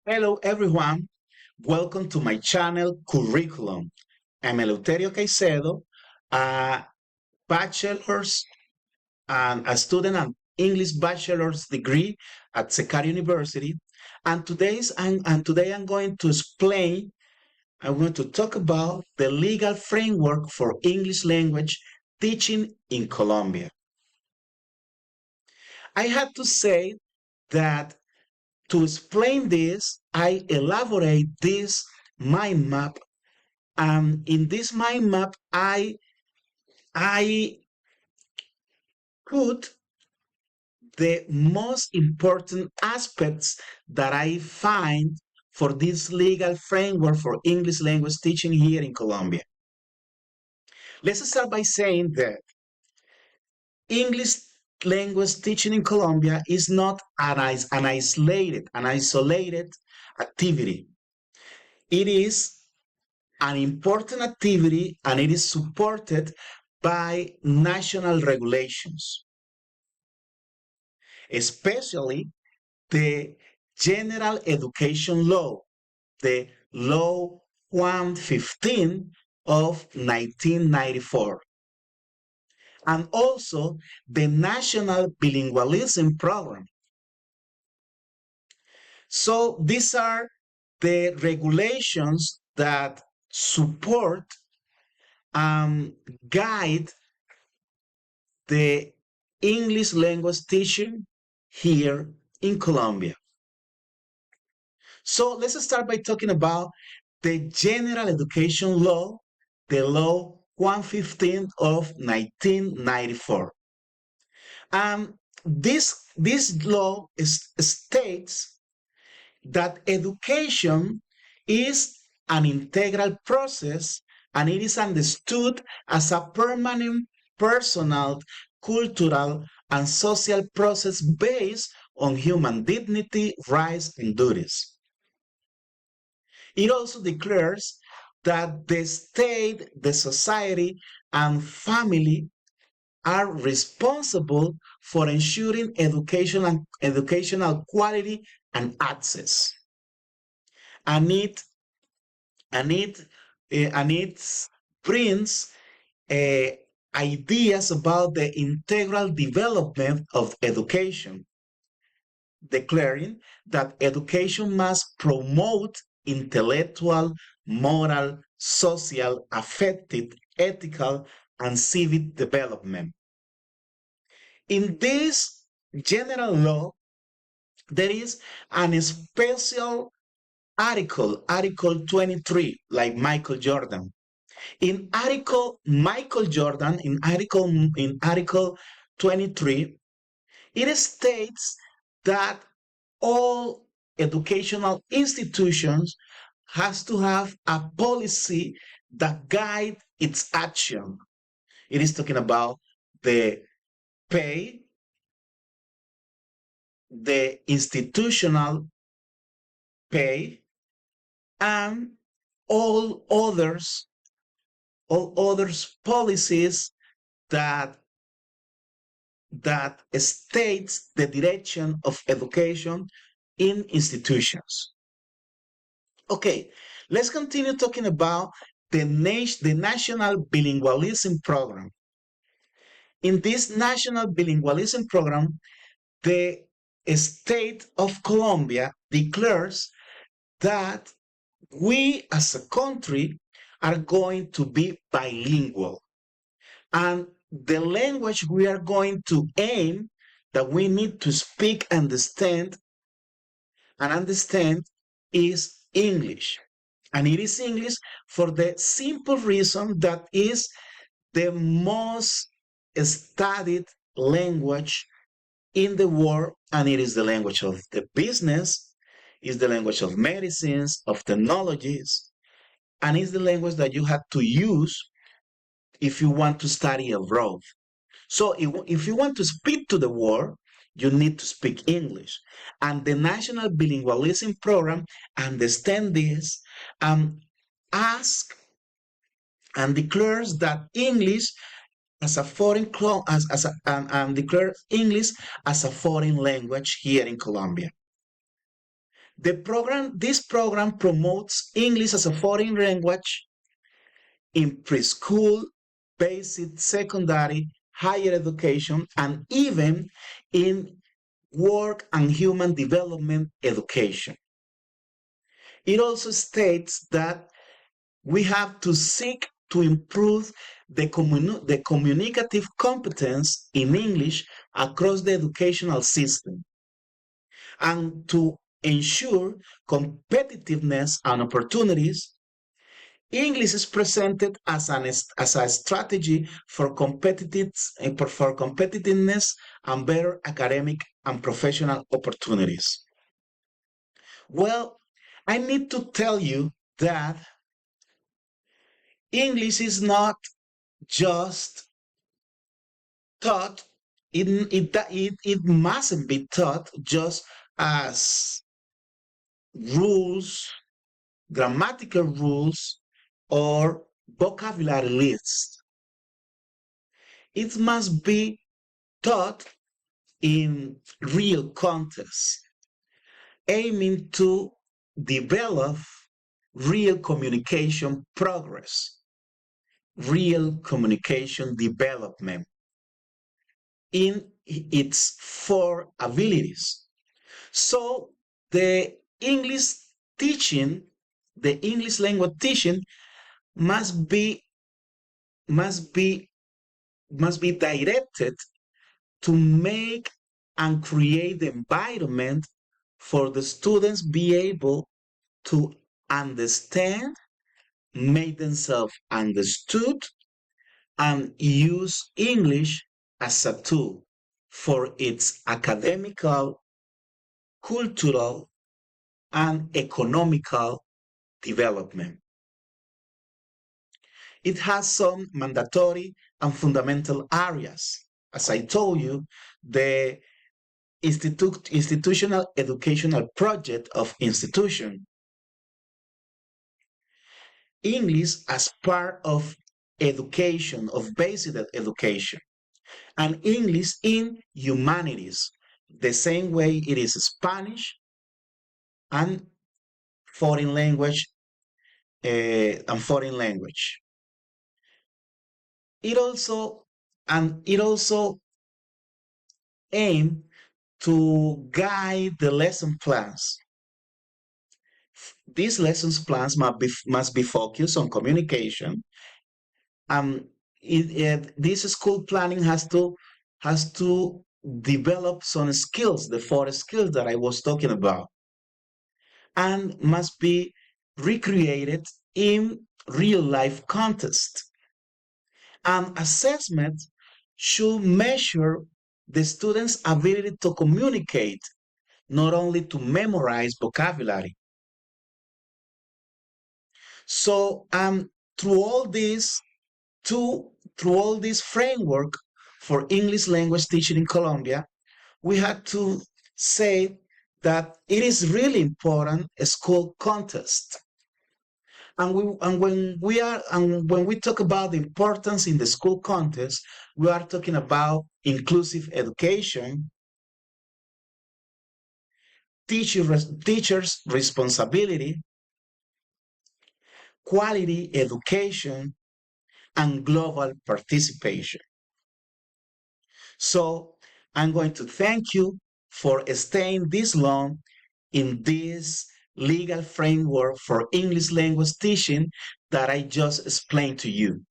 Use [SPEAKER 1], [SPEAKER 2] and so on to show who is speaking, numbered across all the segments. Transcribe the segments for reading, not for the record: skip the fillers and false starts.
[SPEAKER 1] Hello everyone, welcome to my channel Curriculum. I'm Eleuterio Caicedo, a bachelor's and a student of English bachelor's degree at Secar University. Today I'm going to I'm going to talk about the legal framework for English language teaching in Colombia. I had to say that to explain this, I elaborate this mind map. In this mind map, I put the most important aspects that I find for this legal framework for English language teaching here in Colombia. Let's start by saying that English language teaching in Colombia is not an isolated activity. It is an important activity and it is supported by national regulations, especially the General Education Law, the Law 115 of 1994, and also the National Bilingualism Program. So these are the regulations that support and guide the English language teaching here in Colombia. So let's start by talking about the General Education Law, the Law 115 of 1994. This law states that education is an integral process and it is understood as a permanent personal, cultural, and social process based on human dignity, rights, and duties. It also declares that the state, the society, and family are responsible for ensuring educational quality and access. And it and it and it brings uh, ideas about the integral development of education, declaring that education must promote intellectual, moral, social, affective, ethical, and civic development. In this general law, there is an special Article 23, like Michael Jordan. In Article 23, it states that all educational institutions has to have a policy that guide its action. It is talking about the pay, the institutional pay, and all others policies that states the direction of education in institutions. Okay, let's continue talking about the National Bilingualism Program. In this National Bilingualism Program, the state of Colombia declares that we as a country are going to be bilingual. And the language we are going to aim that we need to speak and understand is English. And it is English for the simple reason that is the most studied language in the world, and it is the language of the business, is the language of medicines, of technologies, and it's the language that you have to use if you want to study abroad. So if you want to speak to the world, you need to speak English. And the National Bilingualism Program understands this and asks and declares that English as a foreign and declares English as a foreign language here in Colombia. This program promotes English as a foreign language in preschool, basic, secondary, higher education, and even in work and human development education. It also states that we have to seek to improve the communicative competence in English across the educational system and to ensure competitiveness and opportunities. English is presented as a strategy for competitiveness and better academic and professional opportunities. Well, I need to tell you that English is not just taught, it mustn't be taught just as rules, grammatical rules, or vocabulary lists. It must be taught in real context, aiming to develop real communication progress, real communication development in its four abilities. So the English teaching, the English language teaching must be must be must be directed to make and create the environment for the students be able to understand, make themselves understood, and use English as a tool for its academical, cultural, and economical development. It has some mandatory and fundamental areas. As I told you, the institutional educational project of institution, English as part of education, of basic education, and English in humanities, the same way it is Spanish and foreign language and foreign language. It also aim to guide the lesson plans. These lessons plans must be focused on communication. This school planning has to develop some skills, the four skills that I was talking about, and must be recreated in real life context. And assessment should measure the student's ability to communicate, not only to memorize vocabulary. So through all this, through all this framework for English language teaching in Colombia, we had to say that it is really important a school context. And when we talk about the importance in the school context, we are talking about inclusive education, teachers' responsibility, quality education, and global participation. So I'm going to thank you for staying this long in this legal framework for English language teaching that I just explained to you.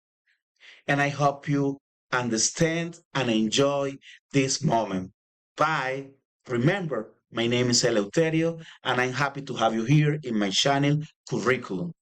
[SPEAKER 1] And I hope you understand and enjoy this moment. Bye. Remember, my name is Eleuterio, and I'm happy to have you here in my channel Curriculum.